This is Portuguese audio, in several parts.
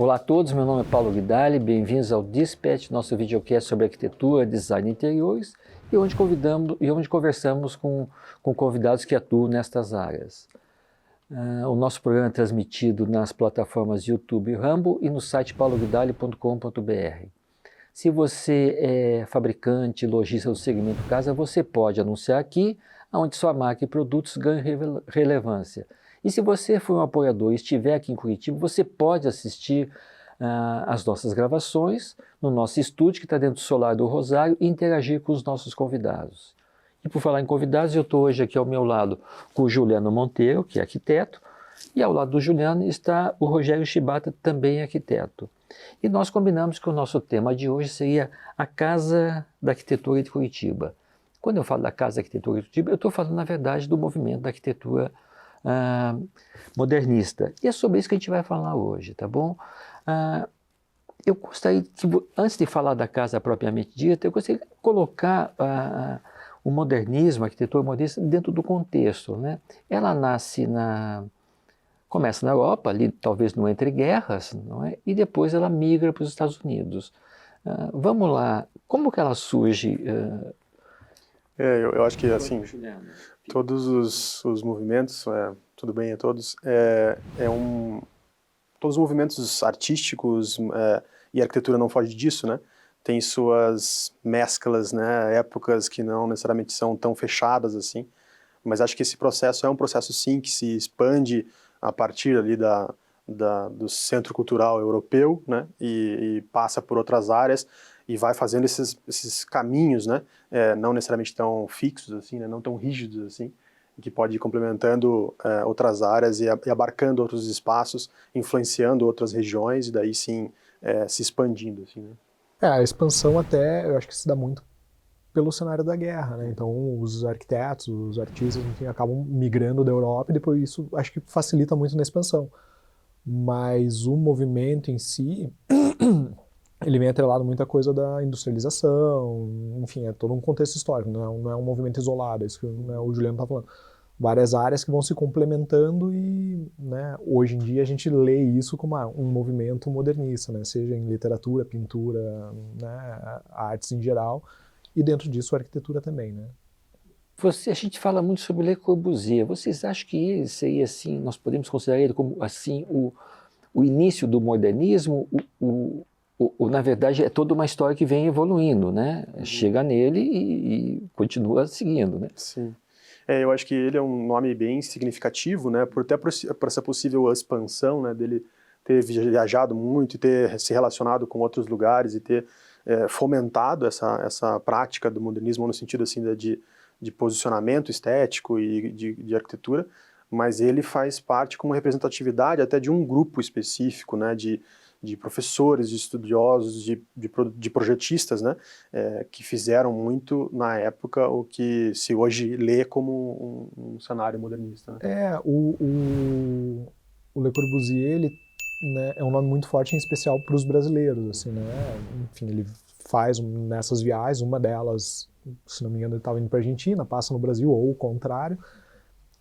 Olá a todos, meu nome é Paulo Guidali, bem-vindos ao Dispatch, nosso videocast sobre arquitetura, design e interiores, e onde conversamos com convidados que atuam nestas áreas. O nosso programa é transmitido nas plataformas YouTube e Rumble e no site pauloguidali.com.br. Se você é fabricante, lojista do segmento casa, você pode anunciar aqui, onde sua marca e produtos ganham relevância. E se você for um apoiador e estiver aqui em Curitiba, você pode assistir as nossas gravações no nosso estúdio, que está dentro do Solar do Rosário, e interagir com os nossos convidados. E por falar em convidados, eu estou hoje aqui ao meu lado com o Juliano Monteiro, que é arquiteto, e ao lado do Juliano está o Rogério Shibata, também arquiteto. E nós combinamos que o nosso tema de hoje seria a Casa da Arquitetura de Curitiba. Quando eu falo da Casa da Arquitetura de Curitiba, eu estou falando, na verdade, do movimento da arquitetura modernista. E é sobre isso que a gente vai falar hoje, tá bom? Eu gostaria que, antes de falar da casa propriamente dita, eu gostaria de colocar o modernismo, a arquitetura modernista, dentro do contexto, né? Ela começa na Europa, ali talvez no entre guerras, não é? E depois ela migra para os Estados Unidos. Vamos lá, como que ela surge? Eu acho que, assim, todos os movimentos, tudo bem a todos, todos os movimentos artísticos e a arquitetura não foge disso, né? Tem suas mesclas, né? Épocas que não necessariamente são tão fechadas assim, mas acho que esse processo é um processo, sim, que se expande a partir ali do centro cultural europeu, né? E passa por outras áreas e vai fazendo esses caminhos, né? Não necessariamente tão fixos assim, né? Não tão rígidos assim, que pode ir complementando outras áreas e abarcando outros espaços, influenciando outras regiões e daí sim se expandindo, assim, né? A expansão até, eu acho que se dá muito pelo cenário da guerra, né? Então os arquitetos, os artistas, enfim, acabam migrando da Europa e depois isso acho que facilita muito na expansão. Mas o movimento em si, ele vem atrelado muita coisa da industrialização, enfim, é todo um contexto histórico, não é um movimento isolado, é isso que o Juliano está falando. Várias áreas que vão se complementando e, né, hoje em dia a gente lê isso como um movimento modernista, né, seja em literatura, pintura, né, artes em geral, e dentro disso a arquitetura também, né. A gente fala muito sobre Le Corbusier. Vocês acham que ele seria assim, nós podemos considerar ele como assim o início do modernismo? Na verdade, é toda uma história que vem evoluindo, né? Chega nele e continua seguindo, né? Sim. Eu acho que ele é um nome bem significativo, né? Por essa possível expansão, né? Dele ter viajado muito e ter se relacionado com outros lugares e ter fomentado essa prática do modernismo no sentido assim de posicionamento estético e de arquitetura, mas ele faz parte com uma representatividade até de um grupo específico, né? De professores, de estudiosos, de projetistas, né, que fizeram muito na época o que se hoje lê como um cenário modernista. Né? O Le Corbusier, ele, né, é um nome muito forte, em especial para os brasileiros, assim, né, enfim, ele faz nessas viagens, uma delas, se não me engano, ele estava indo para a Argentina, passa no Brasil, ou o contrário,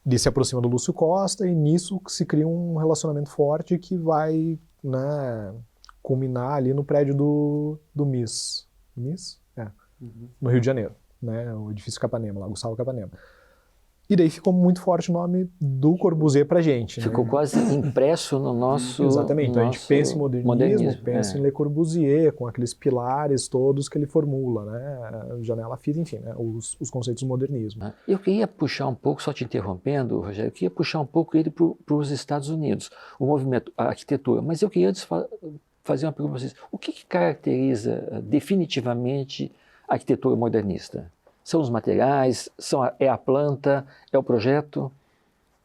ele se aproxima do Lúcio Costa e nisso se cria um relacionamento forte que vai, né, culminar ali no prédio do MIS, no Rio de Janeiro, né, o edifício Capanema, lá, Gustavo Capanema. E daí ficou muito forte o nome do Corbusier pra gente. Ficou, né, quase impresso no nosso... Exatamente, então a gente pensa em modernismo, pensa em Le Corbusier, com aqueles pilares todos que ele formula, né, janela fita, enfim, né, os conceitos do modernismo. Eu queria puxar um pouco, só te interrompendo, Rogério, eu queria puxar um pouco ele para os Estados Unidos, o movimento, a arquitetura, mas eu queria fazer uma pergunta para vocês. O que caracteriza definitivamente a arquitetura modernista? São os materiais? É a planta? É o projeto?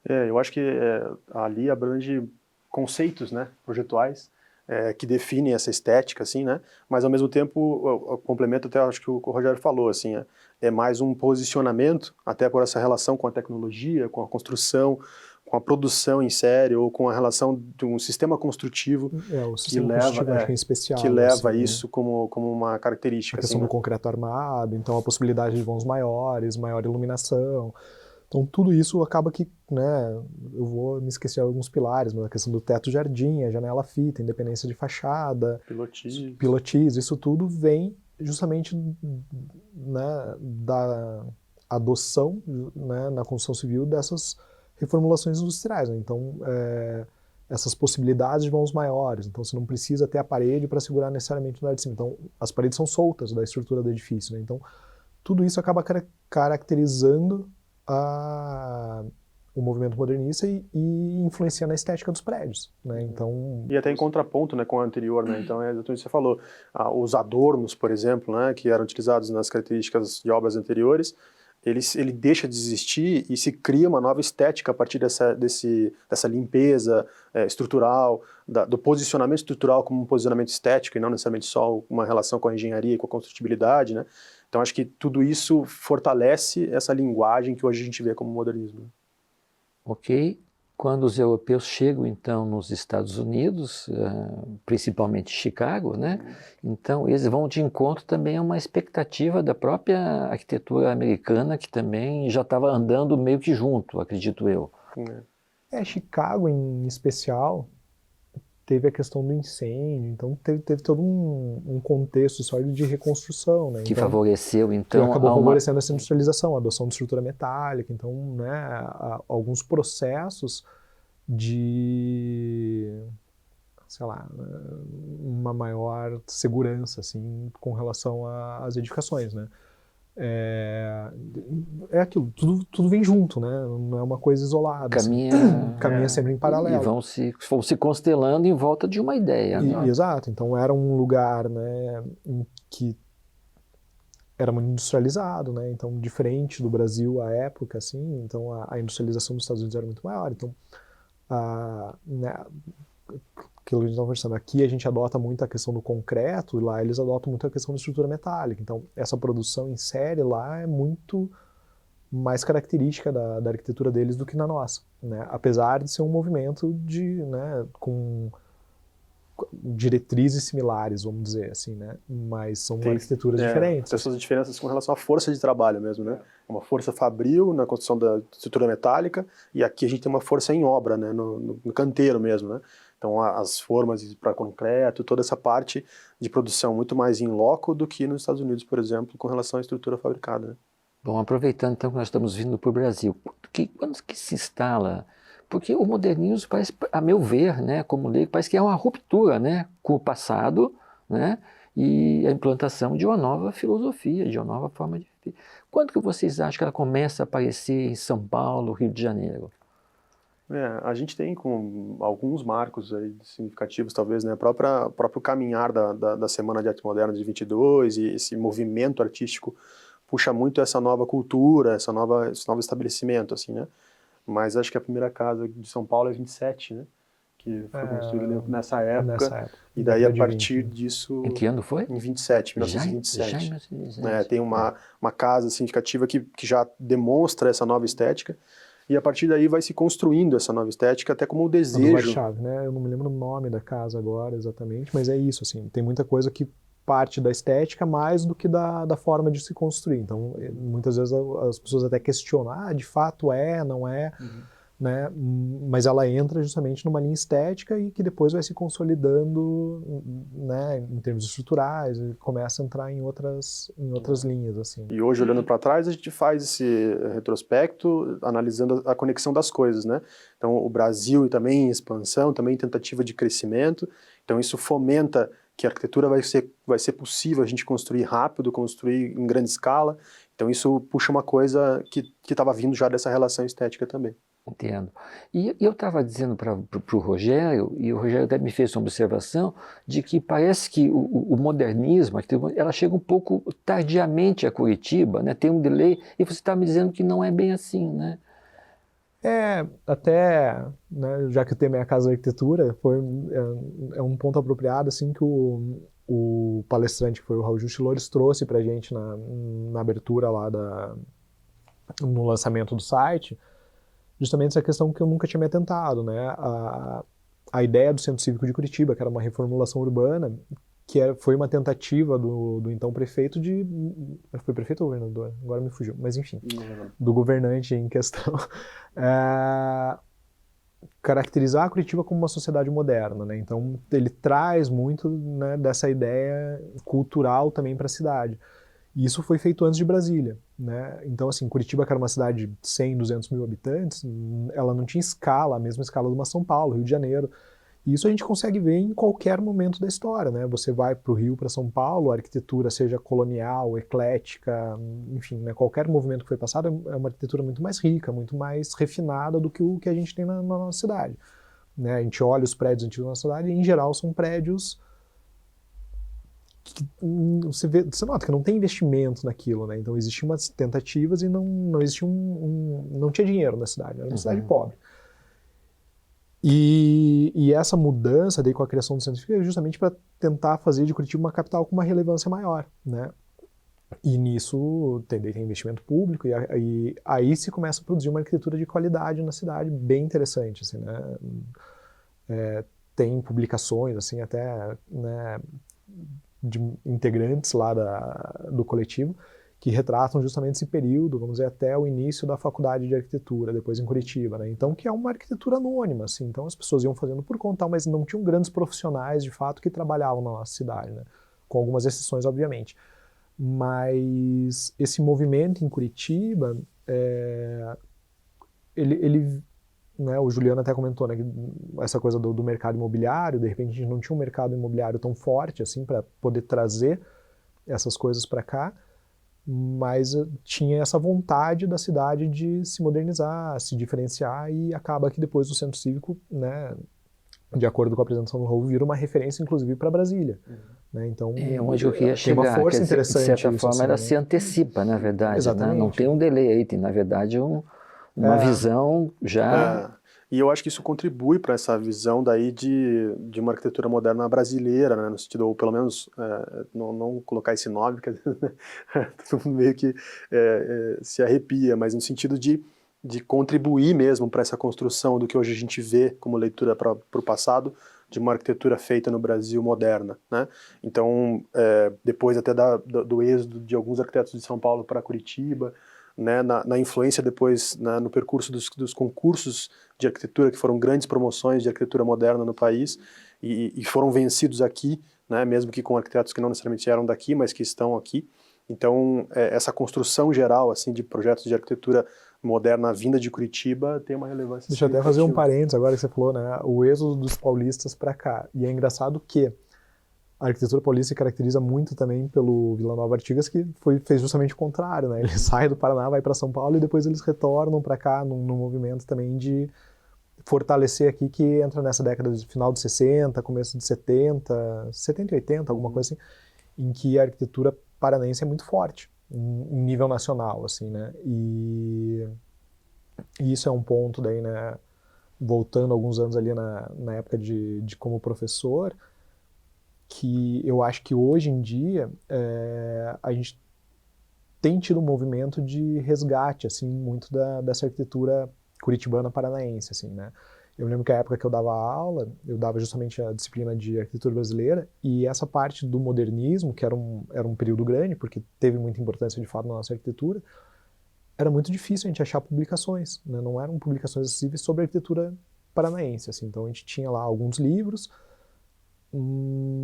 Eu acho que ali abrange conceitos, né, projetuais, que definem essa estética, assim, né, mas ao mesmo tempo, o complemento até acho que o Rogério falou, assim, é mais um posicionamento, até por essa relação com a tecnologia, com a construção, com a produção em série, ou com a relação de um sistema construtivo o sistema construtivo, acho que é especial, que leva assim, isso, né, como uma característica. A questão assim, do concreto armado, então a possibilidade de vãos maiores, maior iluminação, Então tudo isso acaba que, né, eu vou me esquecer de alguns pilares, mas a questão do teto-jardim, a janela-fita, independência de fachada, pilotis, isso tudo vem justamente, né, da adoção, né, na construção civil dessas reformulações industriais, né? Então, essas possibilidades de vãos maiores, então você não precisa ter a parede para segurar necessariamente no andar de cima. Então, as paredes são soltas da estrutura do edifício, né? Então, tudo isso acaba caracterizando o movimento modernista e influencia na estética dos prédios, né? Então, e até em contraponto, né, com o anterior, né? Então, é exatamente o que você falou. Os adornos, por exemplo, né, que eram utilizados nas características de obras anteriores, ele deixa de existir e se cria uma nova estética a partir dessa limpeza estrutural, do posicionamento estrutural como um posicionamento estético e não necessariamente só uma relação com a engenharia e com a construtibilidade, né? Então acho que tudo isso fortalece essa linguagem que hoje a gente vê como modernismo. Ok. Quando os europeus chegam, então, nos Estados Unidos, principalmente Chicago, né? Então, eles vão de encontro também a uma expectativa da própria arquitetura americana, que também já estava andando meio que junto, acredito eu. Chicago, em especial, teve a questão do incêndio, então teve todo um contexto sólido de reconstrução, né? Que então, favoreceu, então... Que acabou favorecendo essa industrialização, a adoção de estrutura metálica, então, né, alguns processos de, sei lá, uma maior segurança, assim, com relação às edificações, né? Aquilo, tudo vem junto, né? Não é uma coisa isolada. Caminha sempre em paralelo. E vão se constelando em volta de uma ideia. Né? Exato. Então era um lugar, né, em que era muito industrializado, né? Então, diferente do Brasil à época, assim, então a industrialização dos Estados Unidos era muito maior. Então, né, aquilo que a gente estava conversando, aqui a gente adota muito a questão do concreto e lá eles adotam muito a questão da estrutura metálica. Então, essa produção em série lá é muito mais característica da arquitetura deles do que na nossa, né? Apesar de ser um movimento né, com diretrizes similares, vamos dizer assim, né? Mas são arquiteturas diferentes. Tem essas diferenças com relação à força de trabalho mesmo, né? Uma força fabril na construção da estrutura metálica e aqui a gente tem uma força em obra, né? No canteiro mesmo, né? Então as formas para concreto, toda essa parte de produção muito mais in loco do que nos Estados Unidos, por exemplo, com relação à estrutura fabricada, né? Bom, aproveitando então que nós estamos vindo para o Brasil, quando que se instala? Porque o modernismo parece, a meu ver, né, como leigo, parece que é uma ruptura, né, com o passado, né, e a implantação de uma nova filosofia, de uma nova forma de viver. Quando que vocês acham que ela começa a aparecer em São Paulo, Rio de Janeiro? A gente tem com alguns marcos aí significativos, talvez, né, próprio caminhar da Semana de Arte Moderna de 22 e esse movimento artístico puxa muito essa nova cultura, esse novo estabelecimento, assim, né? Mas acho que a primeira casa de São Paulo é 27, né? Que foi construída nessa época. E daí, a partir disso... Em que ano foi? Em 27, 1927. Já em 1927. Tem uma casa significativa que já demonstra essa nova estética. E a partir daí vai se construindo essa nova estética, até como o desejo... Warchavchik, né? Eu não me lembro o nome da casa agora exatamente, mas é isso, assim. Tem muita coisa que parte da estética mais do que da forma de se construir. Então, muitas vezes as pessoas até questionam, de fato não é, né? Mas ela entra justamente numa linha estética e que depois vai se consolidando, né, em termos estruturais, e começa a entrar em outras linhas, assim. E hoje, olhando para trás, a gente faz esse retrospecto analisando a conexão das coisas, né? Então, o Brasil também em expansão, também em tentativa de crescimento, então isso fomenta que a arquitetura vai ser possível a gente construir rápido, construir em grande escala. Então isso puxa uma coisa que estava vindo já dessa relação estética também. Entendo. E eu estava dizendo para o Rogério, e o Rogério até me fez uma observação, de que parece que o modernismo, ela chega um pouco tardiamente a Curitiba, né? Tem um delay, e você está me dizendo que não é bem assim, né? Até, né, já que o tema é a Casa da Arquitetura, é um ponto apropriado, assim, que o palestrante, que foi o Raul Justilores, trouxe pra gente na abertura lá no lançamento do site, justamente essa questão que eu nunca tinha me atentado, né, a ideia do Centro Cívico de Curitiba, que era uma reformulação urbana, foi uma tentativa do então prefeito foi prefeito ou governador? Agora me fugiu, mas enfim, do governante em questão, caracterizar a Curitiba como uma sociedade moderna, né? Então ele traz muito, né, dessa ideia cultural também para a cidade. E isso foi feito antes de Brasília, né? Então, assim, Curitiba, que era uma cidade de 100, 200 mil habitantes, ela não tinha escala, a mesma escala de uma São Paulo, Rio de Janeiro. E isso a gente consegue ver em qualquer momento da história, né? Você vai para o Rio, para São Paulo, a arquitetura seja colonial, eclética, enfim, né? Qualquer movimento que foi passado é uma arquitetura muito mais rica, muito mais refinada do que o que a gente tem na nossa cidade, né? A gente olha os prédios antigos da nossa cidade e, em geral, são prédios que você nota que não tem investimento naquilo, né? Então existiam umas tentativas e não existia não tinha dinheiro na cidade, era uma cidade pobre. E essa mudança daí com a criação do centro é justamente para tentar fazer de Curitiba uma capital com uma relevância maior, né? E nisso tem investimento público e aí se começa a produzir uma arquitetura de qualidade na cidade bem interessante, assim, né? Tem publicações assim até, né, de integrantes lá do coletivo que retratam justamente esse período, vamos dizer, até o início da faculdade de arquitetura, depois em Curitiba, né? Então, que é uma arquitetura anônima, assim, então as pessoas iam fazendo por conta, mas não tinham grandes profissionais, de fato, que trabalhavam na nossa cidade, né? Com algumas exceções, obviamente. Mas esse movimento em Curitiba, né, o Juliano até comentou, né, essa coisa do mercado imobiliário, de repente a gente não tinha um mercado imobiliário tão forte assim para poder trazer essas coisas para cá, mas tinha essa vontade da cidade de se modernizar, se diferenciar, e acaba que depois o Centro Cívico, né, de acordo com a apresentação do Raul, vira uma referência inclusive para Brasília. Né? Então, onde eu queria chegar, uma força quer dizer, interessante. de certa forma, assim, ela né? se antecipa, na verdade. Exatamente. Né? Não tem um delay aí, tem, na verdade, uma visão já... E eu acho que isso contribui para essa visão daí de uma arquitetura moderna brasileira, né, no sentido, ou pelo menos, não colocar esse nome, porque todo mundo meio que se arrepia, mas no sentido de contribuir mesmo para essa construção do que hoje a gente vê como leitura para o passado, de uma arquitetura feita no Brasil moderna, né? Então, depois até do êxodo de alguns arquitetos de São Paulo para Curitiba, né, na influência depois, né, no percurso dos concursos de arquitetura, que foram grandes promoções de arquitetura moderna no país, e foram vencidos aqui, né, mesmo que com arquitetos que não necessariamente eram daqui, mas que estão aqui. Então, essa construção geral assim, de projetos de arquitetura moderna vinda de Curitiba tem uma relevância. Deixa eu até fazer um parênteses agora que você falou, né, o êxodo dos paulistas para cá. E é engraçado que a arquitetura paulista se caracteriza muito também pelo Vila Nova Artigas, que fez justamente o contrário, né? Ele sai do Paraná, vai para São Paulo e depois eles retornam para cá num movimento também de fortalecer aqui, que entra nessa década de final de 60, começo de 70 e 80, alguma coisa assim, em que a arquitetura paranaense é muito forte, em nível nacional, assim, né? E isso é um ponto daí, né? Voltando alguns anos ali na época de como professor, que eu acho que hoje em dia a gente tem tido um movimento de resgate, assim, muito dessa arquitetura curitibana paranaense, assim, né? Eu lembro que a época que eu dava aula, eu dava justamente a disciplina de arquitetura brasileira, e essa parte do modernismo, que era um período grande, porque teve muita importância de fato na nossa arquitetura, era muito difícil a gente achar publicações, né? Não eram publicações acessíveis sobre arquitetura paranaense, assim. Então a gente tinha lá alguns livros,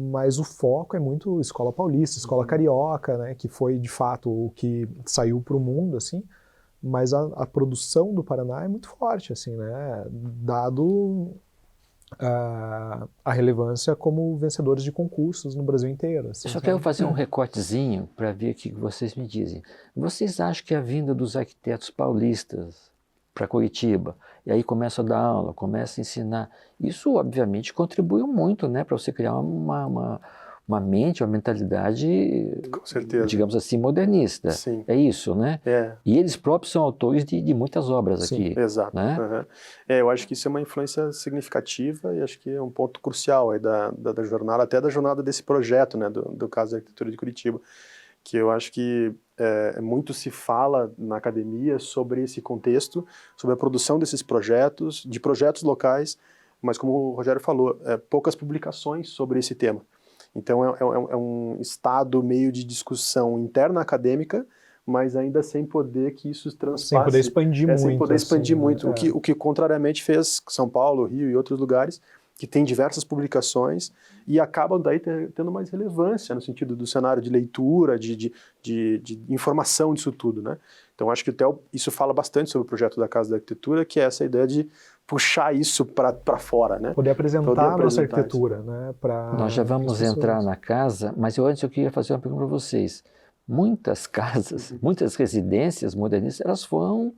mas o foco é muito escola paulista, escola carioca, né, que foi de fato o que saiu para o mundo, assim, mas a produção do Paraná é muito forte, assim, né, dado a relevância como vencedores de concursos no Brasil inteiro. Assim, Eu só quero fazer um recortezinho para ver o que vocês me dizem. Vocês acham que a vinda dos arquitetos paulistas para Curitiba, e aí começa a dar aula, começa a ensinar, isso obviamente contribuiu muito, né, para você criar uma mente, uma mentalidade, com certeza, digamos assim, modernista. Sim. É isso, né? E eles próprios são autores de muitas obras. Sim, aqui. Exato. Né? Uhum. Eu acho que isso é uma influência significativa e acho que é um ponto crucial aí da jornada, até da jornada desse projeto, né, do caso da arquitetura de Curitiba, que eu acho que muito se fala na academia sobre esse contexto, sobre a produção desses projetos, de projetos locais, mas como o Rogério falou, poucas publicações sobre esse tema. Então é um estado meio de discussão interna acadêmica, mas ainda sem poder que isso transpasse. Sem poder expandir muito. Sem poder expandir assim, muito, né? o que contrariamente fez São Paulo, Rio e outros lugares, que tem diversas publicações e acabam daí tendo mais relevância no sentido do cenário de leitura, de informação disso tudo, né? Então acho que até isso fala bastante sobre o projeto da Casa da Arquitetura, que é essa ideia de puxar isso para fora, né? Poder apresentar a nossa arquitetura, né? Nós já vamos entrar na casa, mas antes eu queria fazer uma pergunta para vocês. Muitas casas, muitas residências modernistas, elas foram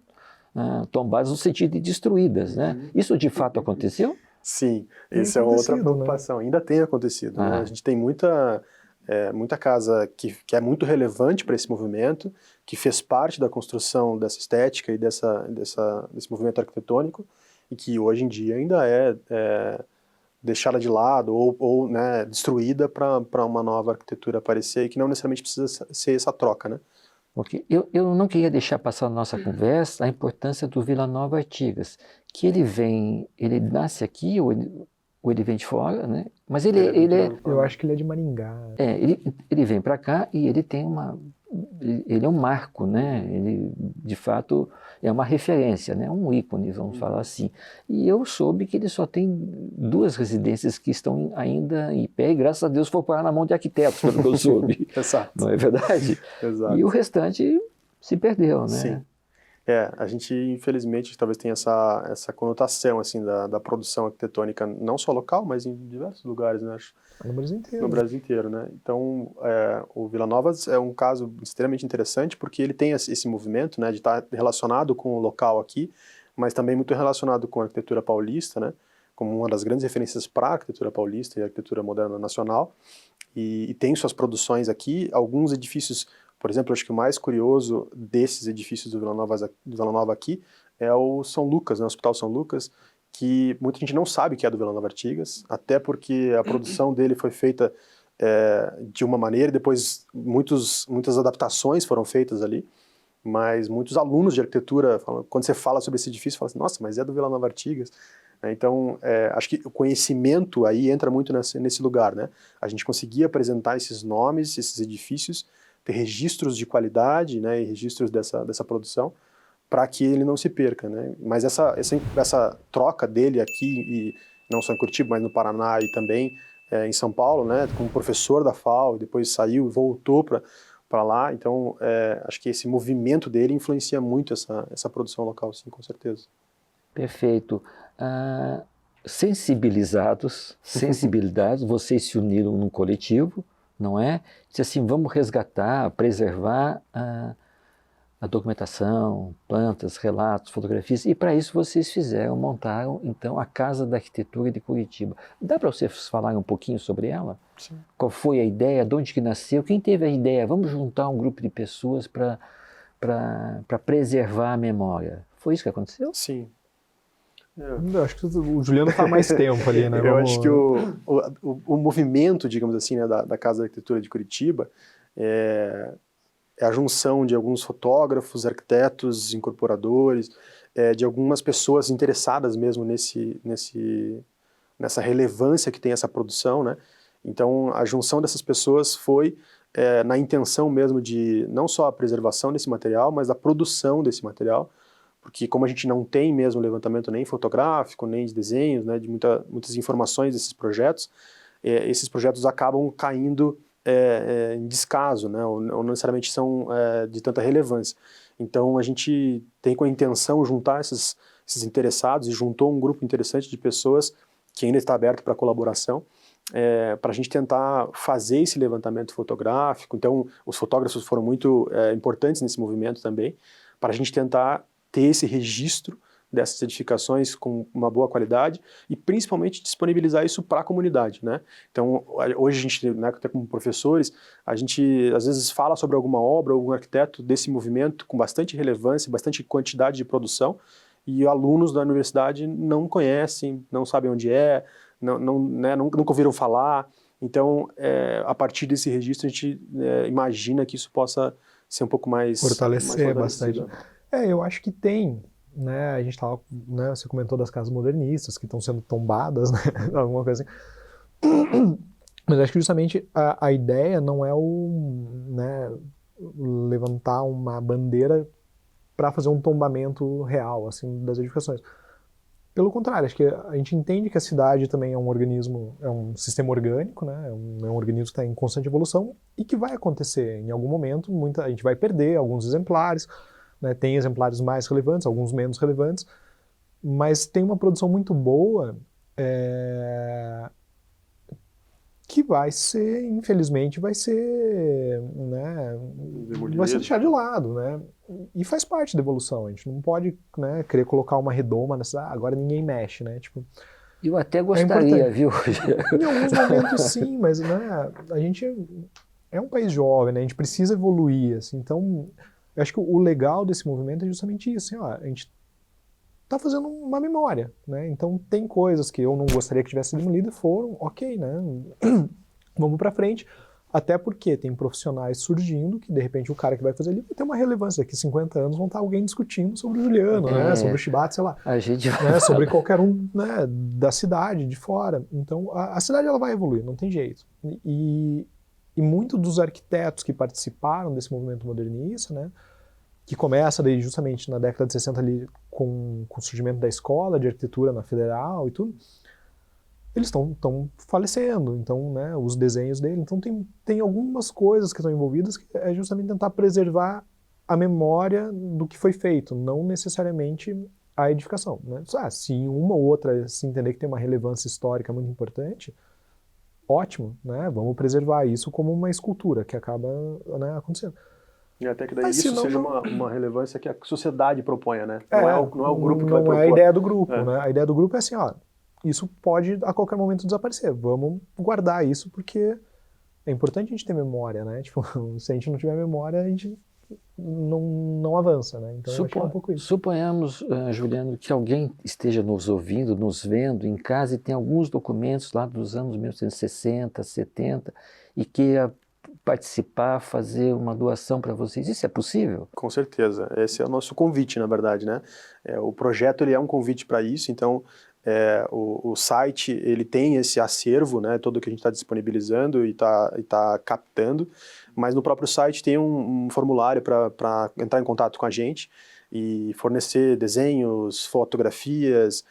tombadas no sentido de destruídas, né? Isso de fato aconteceu? Sim, essa é outra preocupação. Né? Ainda tem acontecido. Né? A gente tem muita casa que é muito relevante para esse movimento, que fez parte da construção dessa estética e desse movimento arquitetônico, e que hoje em dia ainda é deixada de lado ou né, destruída para uma nova arquitetura aparecer, e que não necessariamente precisa ser essa troca, né? Porque eu não queria deixar passar na nossa conversa a importância do Vila Nova Artigas, que ele nasce aqui ou ele vem de fora, né? Mas ele é... Eu acho que ele é de Maringá. Ele vem para cá e ele tem ele é um marco, né? Ele, de fato, é uma referência, né? Um ícone, vamos falar assim. E eu soube que ele só tem 2 residências que estão ainda em pé, e graças a Deus foi parar na mão de arquitetos, pelo que eu soube. Exato. Não é verdade? Exato. E o restante se perdeu, né? Sim. A gente, infelizmente, talvez tenha essa conotação, assim, da produção arquitetônica, não só local, mas em diversos lugares, né? No Brasil inteiro. No Brasil inteiro, né? Então, o Vila Nova é um caso extremamente interessante, porque ele tem esse movimento, né, de estar relacionado com o local aqui, mas também muito relacionado com a arquitetura paulista, né? Como uma das grandes referências para a arquitetura paulista e a arquitetura moderna nacional, e tem suas produções aqui, alguns edifícios. Por exemplo, acho que o mais curioso desses edifícios do Vila Nova aqui é o São Lucas, né, o Hospital São Lucas, que muita gente não sabe que é do Vila Nova Artigas, até porque a produção dele foi feita de uma maneira, e depois muitas adaptações foram feitas ali, mas muitos alunos de arquitetura, quando você fala sobre esse edifício, falam assim, nossa, mas é do Vila Nova Artigas. Então, acho que o conhecimento aí entra muito nesse lugar, né? A gente conseguia apresentar esses nomes, esses edifícios, ter registros de qualidade, né, e registros dessa produção, para que ele não se perca, né? Mas essa troca dele aqui, e não só em Curitiba, mas no Paraná e também em São Paulo, né, como professor da FAO, depois saiu e voltou para lá, então acho que esse movimento dele influencia muito essa produção local, sim, com certeza. Perfeito. Sensibilidades, vocês se uniram num coletivo, não é? Disse assim, vamos resgatar, preservar a documentação, plantas, relatos, fotografias, e para isso vocês montaram então a Casa da Arquitetura de Curitiba. Dá para vocês falar um pouquinho sobre ela? Sim. Qual foi a ideia, de onde que nasceu, quem teve a ideia? Vamos juntar um grupo de pessoas para preservar a memória. Foi isso que aconteceu? Sim. Eu acho que o Juliano está há mais tempo ali, né? Eu acho que o movimento, digamos assim, né, da Casa da Arquitetura de Curitiba é a junção de alguns fotógrafos, arquitetos, incorporadores, de algumas pessoas interessadas mesmo nessa relevância que tem essa produção, né? Então, a junção dessas pessoas foi na intenção mesmo de não só a preservação desse material, mas a produção desse material, porque como a gente não tem mesmo levantamento nem fotográfico, nem de desenhos, né, de muitas informações desses projetos, esses projetos acabam caindo em descaso, né, ou não necessariamente são de tanta relevância. Então a gente tem com a intenção juntar esses interessados, e juntou um grupo interessante de pessoas que ainda está aberto para colaboração, para a gente tentar fazer esse levantamento fotográfico. Então os fotógrafos foram muito importantes nesse movimento também, para a gente tentar ter esse registro dessas edificações com uma boa qualidade e principalmente disponibilizar isso para a comunidade, né? Então, hoje a gente, né, até como professores, a gente às vezes fala sobre alguma obra, algum arquiteto desse movimento com bastante relevância, bastante quantidade de produção, e alunos da universidade não conhecem, não sabem onde nunca ouviram falar. Então, a partir desse registro, a gente imagina que isso possa ser um pouco mais... Fortalecer bastante. Eu acho que tem, né, a gente tava, né, você comentou das casas modernistas que estão sendo tombadas, né, alguma coisa assim. Mas acho que justamente a ideia não é né, levantar uma bandeira para fazer um tombamento real, assim, das edificações. Pelo contrário, acho que a gente entende que a cidade também é um organismo, é um sistema orgânico, né? É um organismo que está em constante evolução e que vai acontecer em algum momento, a gente vai perder alguns exemplares, né? Tem exemplares mais relevantes, alguns menos relevantes, mas tem uma produção muito boa que vai ser, infelizmente, vai ser deixado de lado, né? E faz parte da evolução. A gente não pode, né, querer colocar uma redoma nessa, agora ninguém mexe, né? Tipo, Eu até gostaria, viu? Em alguns momentos sim, mas, né, a gente é um país jovem, né? A gente precisa evoluir, assim. Então, eu acho que o legal desse movimento é justamente isso, assim, ó, a gente tá fazendo uma memória, né? Então tem coisas que eu não gostaria que tivesse demolido e foram, ok, né? Vamos para frente, até porque tem profissionais surgindo que de repente o cara que vai fazer ali vai ter uma relevância. Daqui 50 anos vão estar alguém discutindo sobre o Juliano, né? Sobre o Chibata, sei lá. A gente né? Sobre qualquer um, né, da cidade, de fora. Então a cidade ela vai evoluir, não tem jeito. E muitos dos arquitetos que participaram desse movimento modernista, né? Que começa daí justamente na década de 60 ali com o surgimento da escola de arquitetura na Federal e tudo, eles estão falecendo, então, né, os desenhos dele, então tem algumas coisas que estão envolvidas que é justamente tentar preservar a memória do que foi feito, não necessariamente a edificação, né? Se uma ou outra se entender que tem uma relevância histórica muito importante, ótimo, né? Vamos preservar isso como uma escultura que acaba, né, acontecendo. E até que daí Mas, isso senão, seja uma relevância que a sociedade proponha, né? Não é o grupo que vai não propor. é a ideia do grupo, É. né? A ideia do grupo é assim, ó, isso pode a qualquer momento desaparecer. Vamos guardar isso porque é importante a gente ter memória, né? Tipo, se a gente não tiver memória, a gente não avança, né? Então eu acho que é um pouco isso. Suponhamos, Juliano, que alguém esteja nos ouvindo, nos vendo em casa e tem alguns documentos lá dos anos 1960, 70 e queira participar, fazer uma doação para vocês. Isso é possível? Com certeza. Esse é o nosso convite, na verdade, né? O projeto ele é um convite para isso, então o site ele tem esse acervo, né? Todo que a gente está disponibilizando e tá captando, mas no próprio site tem um formulário para entrar em contato com a gente e fornecer desenhos, fotografias,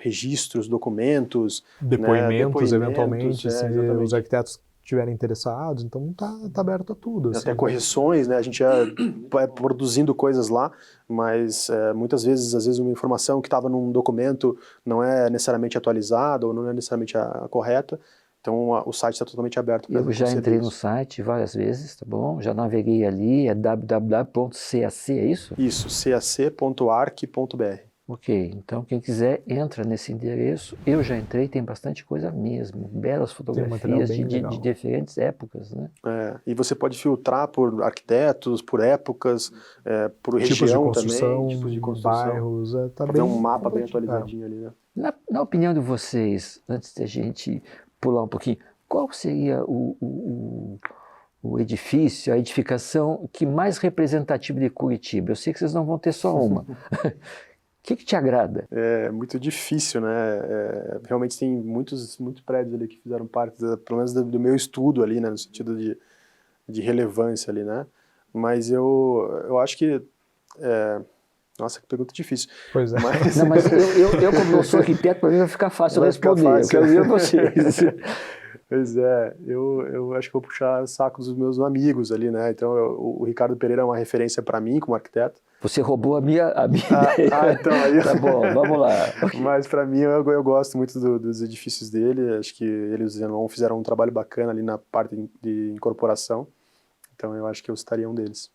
registros, documentos, Depoimentos eventualmente, se exatamente. os arquitetos estiverem interessados, então tá aberto a tudo. Até assim. correções, né? A gente vai produzindo coisas lá, mas muitas vezes, às vezes uma informação que estava num documento não é necessariamente atualizada ou não é necessariamente a correta. Então o site está totalmente aberto para Eu já entrei no site várias vezes, tá bom? Já naveguei ali, é www.cac, é isso? Isso, cac.arc.br. Ok, então quem quiser entra nesse endereço. Eu já entrei, tem bastante coisa mesmo, belas fotografias bem de legal. diferentes épocas, né? E você pode filtrar por arquitetos, por épocas, por Tipos região de construção, também, tipos de construção. bairros, tá Pra bem ter um mapa bem completinho. atualizadinho ali, né? Na opinião de vocês, antes da gente pular um pouquinho, qual seria o edifício, a edificação que mais representativa de Curitiba? Eu sei que vocês não vão ter só uma. O que te agrada? É muito difícil, né? Realmente tem muitos prédios ali que fizeram parte, pelo menos do meu estudo ali, né? No sentido de relevância ali, né? Mas eu acho que... Nossa, que pergunta difícil. Pois é. Não, mas eu como não sou arquiteto, para mim vai ficar fácil responder. Eu quero ver vocês. Pois eu acho que vou puxar o saco dos meus amigos ali, né? Então, o Ricardo Pereira é uma referência para mim como arquiteto. Você roubou a minha ideia. Então aí... Tá bom, vamos lá. Mas para mim, eu gosto muito dos edifícios dele. Acho que eles fizeram um trabalho bacana ali na parte de incorporação. Então, eu acho que eu estaria um deles.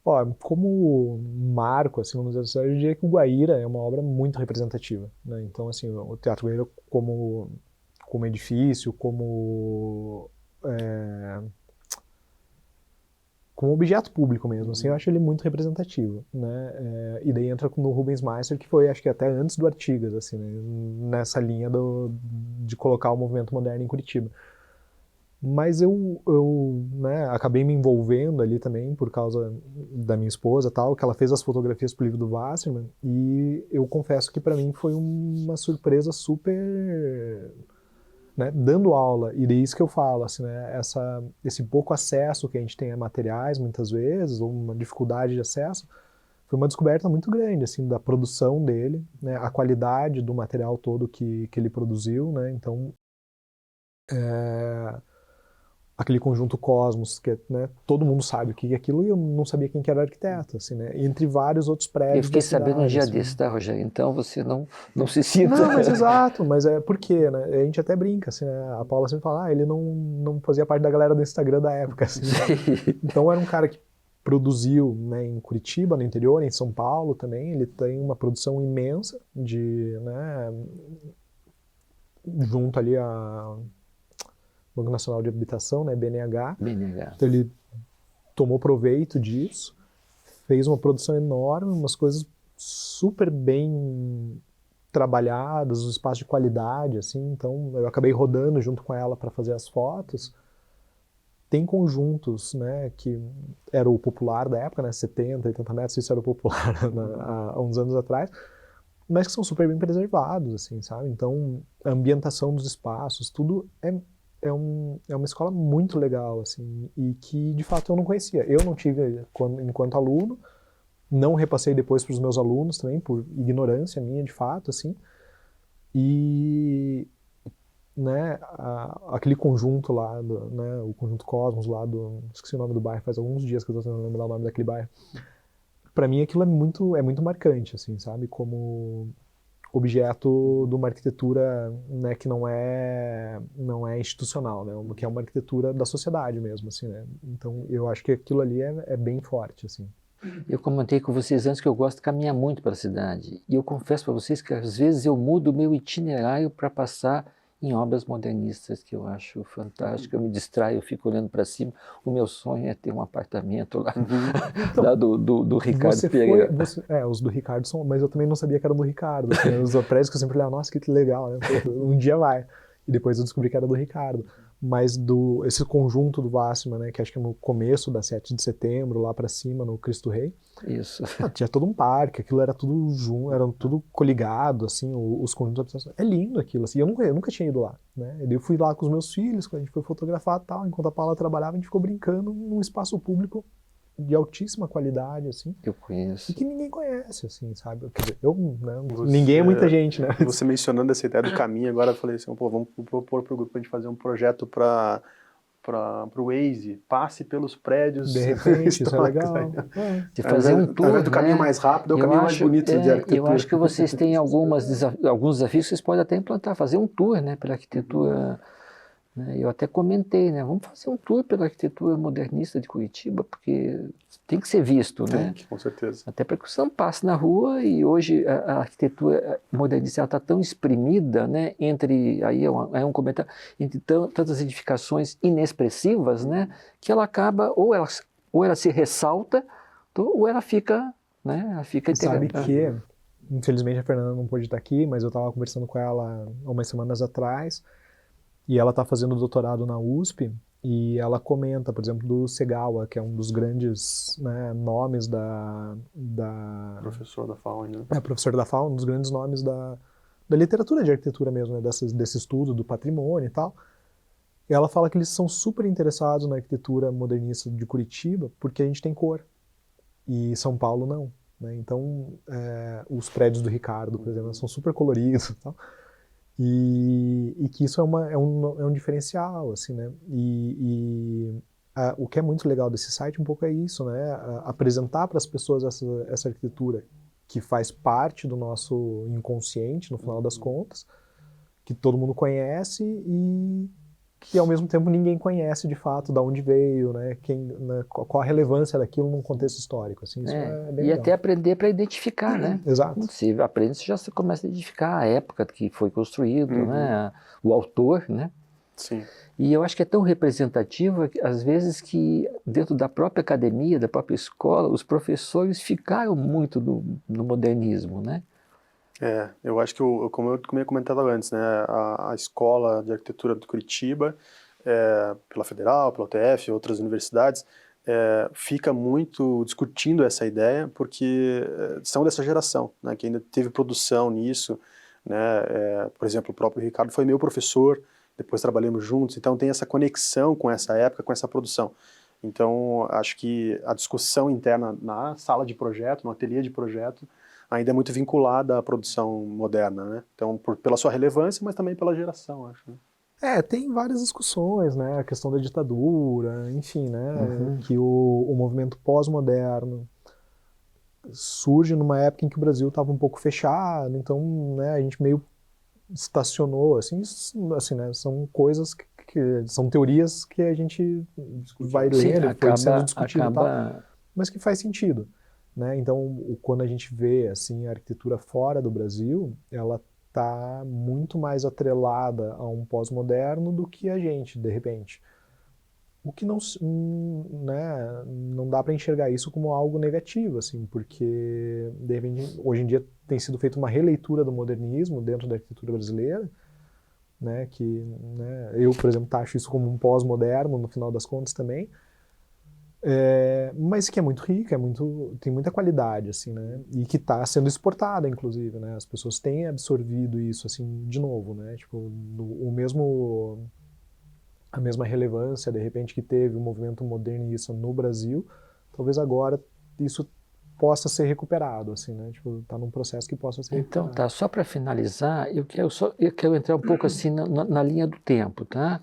Ó, como marco, assim, vamos dizer assim, eu diria que o Guaíra é uma obra muito representativa, né? Então, assim, o Teatro Guaíra como edifício, como objeto público mesmo, assim, eu acho ele muito representativo, né? E daí entra no Rubens Meister, que foi, acho que até antes do Artigas, assim, né? Nessa linha de colocar o movimento moderno em Curitiba. Mas eu né, acabei me envolvendo ali também por causa da minha esposa tal, que ela fez as fotografias pro livro do Wasserman, e eu confesso que para mim foi uma surpresa super né, dando aula, e é isso que eu falo, assim, né, esse pouco acesso que a gente tem a materiais, muitas vezes, ou uma dificuldade de acesso, foi uma descoberta muito grande, assim, da produção dele, né, a qualidade do material todo que ele produziu, né, então, aquele conjunto Cosmos, que, né, todo mundo sabe o que é aquilo, e eu não sabia quem que era o arquiteto, assim, né, entre vários outros Eu prédios fiquei da cidade. sabendo um dia assim. desse, tá, Rogério? Então você não se sinta... Não, mas exato, mas é porque, né, a gente até brinca, assim, né, a Paula sempre fala, ele não fazia parte da galera do Instagram da época, assim. Então era um cara que produziu, né, em Curitiba, no interior, em São Paulo também, ele tem uma produção imensa de, né, junto ali a Banco Nacional de Habitação, né, BNH. BNH. Então ele tomou proveito disso, fez uma produção enorme, umas coisas super bem trabalhadas, um espaço de qualidade, assim, então eu acabei rodando junto com ela para fazer as fotos. Tem conjuntos, né, que era o popular da época, né, 70, 80 metros, isso era o popular há uns anos atrás, mas que são super bem preservados, assim, sabe? Então, a ambientação dos espaços, tudo é uma escola muito legal, assim, e que, de fato, eu não conhecia. Eu não tive, enquanto aluno, não repassei depois para os meus alunos também, por ignorância minha, de fato, assim, e, né, aquele conjunto lá, né, o conjunto Cosmos lá esqueci o nome do bairro, faz alguns dias que eu estou tentando lembrar o nome daquele bairro. Para mim aquilo é muito marcante, assim, sabe, como objeto de uma arquitetura, né, que não é institucional, né, que é uma arquitetura da sociedade mesmo, assim, né. Então eu acho que aquilo ali é bem forte, assim. Eu comentei com vocês antes que eu gosto de caminhar muito para a cidade. E eu confesso para vocês que às vezes eu mudo o meu itinerário para passar em obras modernistas, que eu acho fantástico. Eu me distraio, eu fico olhando para cima. O meu sonho é ter um apartamento lá, lá do Ricardo Pereira. Os do Ricardo são, mas eu também não sabia que era do Ricardo. Assim, os prédios que eu sempre olhava, nossa, que legal, né? Um dia vai. E depois eu descobri que era do Ricardo. Mas esse conjunto do Wassmann, né, que acho que é no começo da 7 de setembro, lá para cima, no Cristo Rei, Isso. tinha todo um parque, aquilo era tudo junto, era tudo coligado, assim, os conjuntos. É lindo aquilo, assim, eu nunca tinha ido lá, né? Eu fui lá com os meus filhos, quando a gente foi fotografar e tal, enquanto a Paula trabalhava, a gente ficou brincando num espaço público de altíssima qualidade, assim. Eu conheço. E que ninguém conhece, assim, sabe? Quer dizer, né? Ninguém é muita gente, né? Você mencionando essa ideia do caminho, agora eu falei assim, pô, vamos propor para o grupo a gente fazer um projeto para o Waze, passe pelos prédios. De repente, isso é legal. De fazer um tour, ao invés do caminho né? mais rápido, é o caminho mais bonito de arquitetura. Eu acho que vocês têm alguns desafios que vocês podem até implantar, fazer um tour, né, pela arquitetura. Né? Eu até comentei, né? Vamos fazer um tour pela arquitetura modernista de Curitiba, porque tem que ser visto, né? Tem que, com certeza. Até porque você não passa na rua e hoje a arquitetura modernista está tão exprimida, né? Aí é um comentário, entre tantas edificações inexpressivas, né? Que ela acaba, ou ela se ressalta, ou ela fica, né? Ela fica Sabe que, infelizmente a Fernanda não pôde estar aqui, mas eu estava conversando com ela há umas semanas atrás, e ela está fazendo doutorado na USP, e ela comenta, por exemplo, do Segawa, que é um dos grandes, né, nomes da... Professor da FAO, né? Professor da FAO, um dos grandes nomes da literatura de arquitetura mesmo, né, desse estudo do patrimônio e tal. E ela fala que eles são super interessados na arquitetura modernista de Curitiba, porque a gente tem cor, e São Paulo não. Né? Então, os prédios do Ricardo, por exemplo, são super coloridos e tal. E que isso é um diferencial, assim, né? O que é muito legal desse site um pouco é isso, né? Apresentar para as pessoas essa arquitetura que faz parte do nosso inconsciente, no final das contas, que todo mundo conhece e que ao mesmo tempo ninguém conhece de fato de onde veio, né? Qual a relevância daquilo num contexto histórico, assim, isso é bem legal. Até aprender para identificar, né? Exato. Quando você aprende, você já começa a identificar a época que foi construído, né? O autor, né? Sim. E eu acho que é tão representativa, às vezes, que dentro da própria academia, da própria escola, os professores ficaram muito no modernismo, né? Eu acho que, como eu tinha comentado antes, né, a Escola de Arquitetura de Curitiba, pela Federal, pela UTF, outras universidades, fica muito discutindo essa ideia, porque são dessa geração, né, que ainda teve produção nisso, né, por exemplo, o próprio Ricardo foi meu professor, depois trabalhamos juntos, então tem essa conexão com essa época, com essa produção. Então, acho que a discussão interna na sala de projeto, no ateliê de projeto, ainda é muito vinculada à produção moderna, né? Então, pela sua relevância, mas também pela geração, acho. Né? Tem várias discussões, né? A questão da ditadura, enfim, né? Que o movimento pós-moderno surge numa época em que o Brasil estava um pouco fechado, então, né, a gente meio estacionou, assim, né? São coisas que são teorias que a gente vai lendo, foi sendo discutido e tal, mas que faz sentido, né? Então, quando a gente vê assim a arquitetura fora do Brasil, ela está muito mais atrelada a um pós-moderno do que a gente, de repente. O que não, né, não dá para enxergar isso como algo negativo, assim, porque de repente, hoje em dia tem sido feita uma releitura do modernismo dentro da arquitetura brasileira, né, que, né, eu, por exemplo, taxo isso como um pós-moderno no final das contas também, mas que é muito rica, tem muita qualidade, assim, né, e que está sendo exportada, inclusive, né, as pessoas têm absorvido isso, assim, de novo, né, tipo, a mesma relevância, de repente, que teve o movimento modernista no Brasil, talvez agora isso possa ser recuperado, assim, né? Tipo, tá num processo que possa ser recuperado. Então, tá, só para finalizar, eu quero entrar um pouco assim na linha do tempo, tá?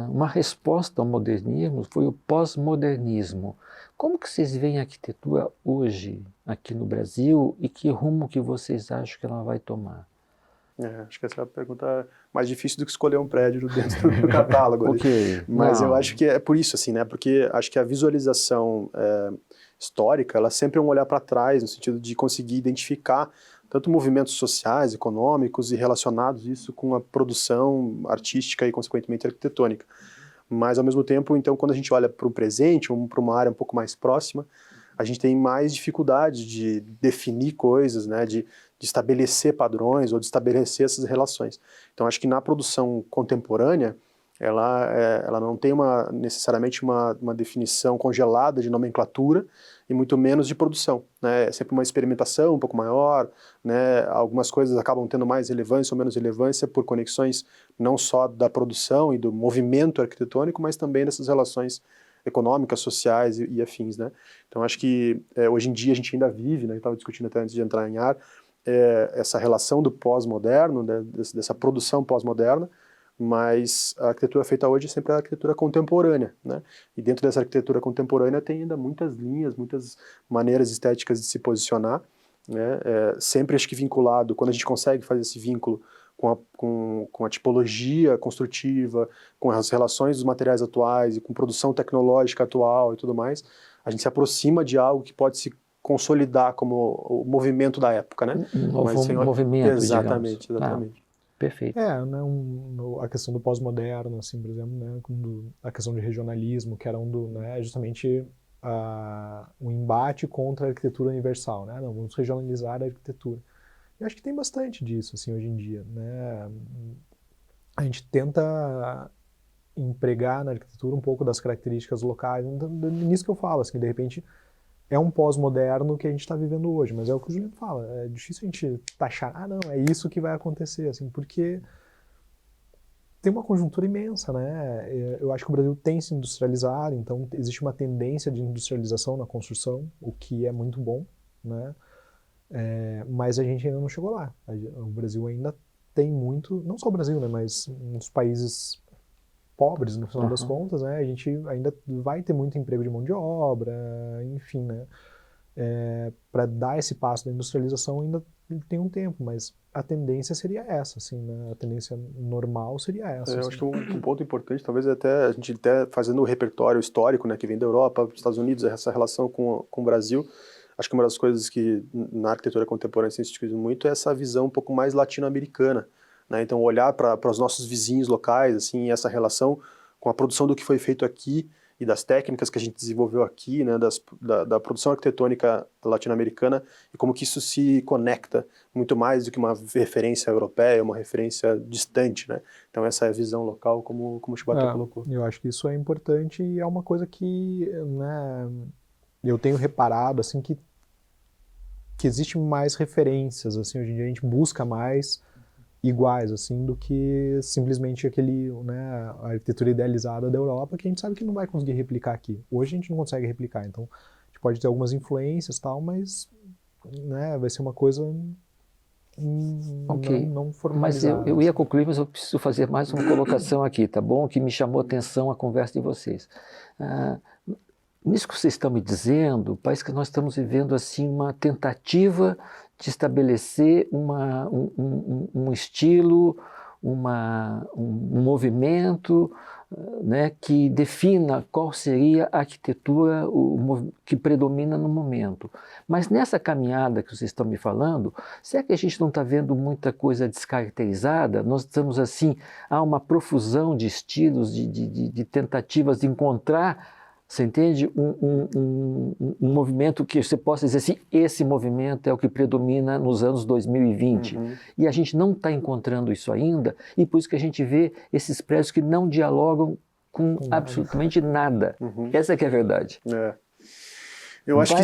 Uma resposta ao modernismo foi o pós-modernismo. Como que vocês veem a arquitetura hoje aqui no Brasil e que rumo que vocês acham que ela vai tomar? Acho que essa é a pergunta mais difícil do que escolher um prédio dentro do catálogo. Okay. Mas eu acho que é por isso, assim, né? Porque acho que a visualização histórica, ela sempre é um olhar para trás, no sentido de conseguir identificar tanto movimentos sociais, econômicos e relacionados isso com a produção artística e, consequentemente, arquitetônica. Mas, ao mesmo tempo, então, quando a gente olha para o presente, ou para uma área um pouco mais próxima, a gente tem mais dificuldade de definir coisas, né? De estabelecer padrões ou de estabelecer essas relações. Então, acho que na produção contemporânea, ela não tem necessariamente uma definição congelada de nomenclatura e muito menos de produção, né? É sempre uma experimentação um pouco maior, né? Algumas coisas acabam tendo mais relevância ou menos relevância por conexões não só da produção e do movimento arquitetônico, mas também dessas relações econômicas, sociais e afins, né? Então, acho que hoje em dia a gente ainda vive, né? Eu estava discutindo até antes de entrar em ar, essa relação do pós-moderno, né, dessa produção pós-moderna, mas a arquitetura feita hoje é sempre a arquitetura contemporânea, né? E dentro dessa arquitetura contemporânea tem ainda muitas linhas, muitas maneiras estéticas de se posicionar, né? Sempre acho que vinculado, quando a gente consegue fazer esse vínculo com a tipologia construtiva, com as relações dos materiais atuais e com produção tecnológica atual e tudo mais, a gente se aproxima de algo que pode se consolidar como o movimento da época, né? Um novo movimento, exatamente, digamos. exatamente. Perfeito. Né, a questão do pós-moderno, assim, por exemplo, né, a questão de regionalismo, que era né, justamente um embate contra a arquitetura universal, né? Não, vamos regionalizar a arquitetura. Eu acho que tem bastante disso, assim, hoje em dia, né? A gente tenta empregar na arquitetura um pouco das características locais, nisso que eu falo, assim, de repente é um pós-moderno que a gente está vivendo hoje, mas é o que o Juliano fala, é difícil a gente taxar, não, é isso que vai acontecer, assim, porque tem uma conjuntura imensa, né? Eu acho que o Brasil tem se industrializado, então existe uma tendência de industrialização na construção, o que é muito bom, né? Mas a gente ainda não chegou lá. O Brasil ainda tem muito, não só o Brasil, né, mas uns países pobres, no final das contas, né, a gente ainda vai ter muito emprego de mão de obra, enfim, né, para dar esse passo da industrialização ainda tem um tempo, mas a tendência seria essa, assim, né, a tendência normal seria essa. Eu acho que um ponto importante, talvez até a gente fazendo o repertório histórico, né, que vem da Europa, dos Estados Unidos, essa relação com o Brasil, acho que uma das coisas que na arquitetura contemporânea se discute muito é essa visão um pouco mais latino-americana, né? Então olhar para os nossos vizinhos locais, assim, essa relação com a produção do que foi feito aqui e das técnicas que a gente desenvolveu aqui, né, da produção arquitetônica latino-americana e como que isso se conecta muito mais do que uma referência europeia, uma referência distante, né? Então essa é a visão local, como o Shibata colocou. Eu acho que isso é importante e é uma coisa que, né, eu tenho reparado, assim, que existe mais referências, assim, hoje em dia a gente busca mais iguais, assim, do que simplesmente né, a arquitetura idealizada da Europa, que a gente sabe que não vai conseguir replicar aqui. Hoje a gente não consegue replicar, então a gente pode ter algumas influências e tal, mas, né, vai ser uma coisa não Mas formalizada. eu ia concluir, mas eu preciso fazer mais uma colocação aqui, tá bom? Que me chamou a atenção a conversa de vocês. Nisso que vocês estão me dizendo, parece que nós estamos vivendo assim uma tentativa de estabelecer um estilo, um movimento, né, que defina qual seria a arquitetura que predomina no momento. Mas nessa caminhada que vocês estão me falando, será que a gente não está vendo muita coisa descaracterizada? Nós estamos assim, há uma profusão de estilos, de tentativas de encontrar, você entende? Um movimento que você possa dizer assim, esse movimento é o que predomina nos anos 2020. E a gente não está encontrando isso ainda, e por isso que a gente vê esses prédios que não dialogam com absolutamente nada. Essa que é a verdade. Eu acho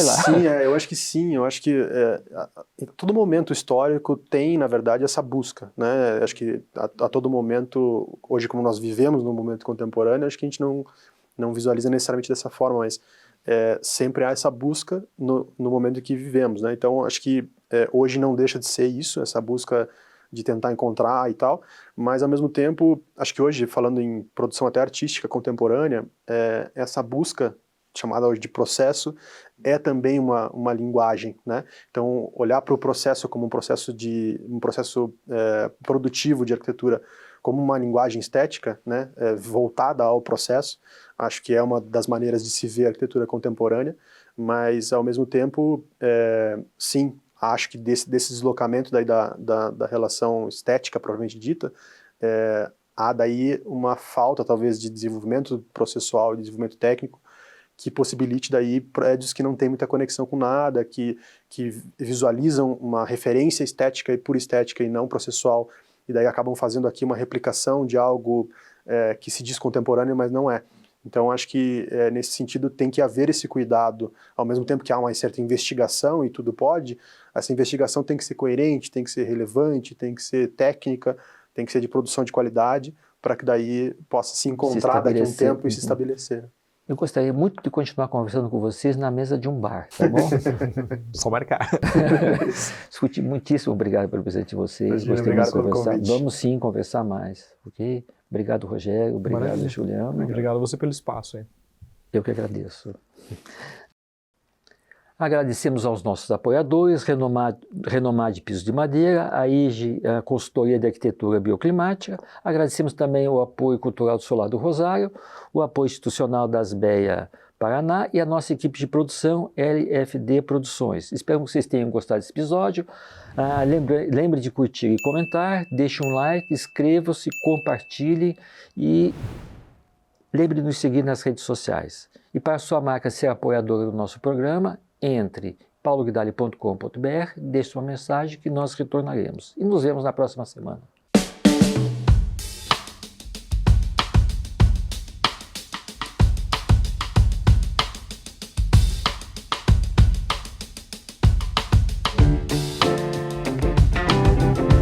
que sim, eu acho que em todo momento histórico tem, na verdade, essa busca, né? Acho que a todo momento, hoje como nós vivemos no momento contemporâneo, acho que a gente não visualiza necessariamente dessa forma, mas sempre há essa busca no momento em que vivemos, né? Então, acho que hoje não deixa de ser isso, essa busca de tentar encontrar e tal, mas ao mesmo tempo, acho que hoje, falando em produção até artística contemporânea, essa busca, chamada hoje de processo, é também uma linguagem, né? Então, olhar para o processo como um processo produtivo de arquitetura, como uma linguagem estética, né, voltada ao processo, acho que é uma das maneiras de se ver a arquitetura contemporânea, mas ao mesmo tempo, sim, acho que desse deslocamento daí da relação estética propriamente dita, há daí uma falta talvez de desenvolvimento processual e desenvolvimento técnico que possibilite daí prédios que não têm muita conexão com nada, que visualizam uma referência estética e pura estética e não processual, e daí acabam fazendo aqui uma replicação de algo que se diz contemporâneo, mas não é. Então, acho que nesse sentido tem que haver esse cuidado, ao mesmo tempo que há uma certa investigação e tudo pode, essa investigação tem que ser coerente, tem que ser relevante, tem que ser técnica, tem que ser de produção de qualidade, para que daí possa se encontrar daqui a um tempo e se estabelecer. Eu gostaria muito de continuar conversando com vocês na mesa de um bar, tá bom? Só marcar. Escute, muitíssimo obrigado pelo presente de vocês. Gostei muito de conversar. Vamos sim conversar mais, ok? Obrigado, Rogério. Obrigado, Juliano. Obrigado a você pelo espaço aí. Eu que agradeço. Agradecemos aos nossos apoiadores, Renomar de Pisos de Madeira, a IGE, a Consultoria de Arquitetura Bioclimática. Agradecemos também o apoio cultural do Solar do Rosário, o apoio institucional da Asbeia Paraná e a nossa equipe de produção, LFD Produções. Espero que vocês tenham gostado desse episódio. Lembre de curtir e comentar, deixe um like, inscreva-se, compartilhe e lembre de nos seguir nas redes sociais. E para a sua marca ser apoiadora do nosso programa, entre pauloguidali.com.br, deixe sua mensagem que nós retornaremos. E nos vemos na próxima semana.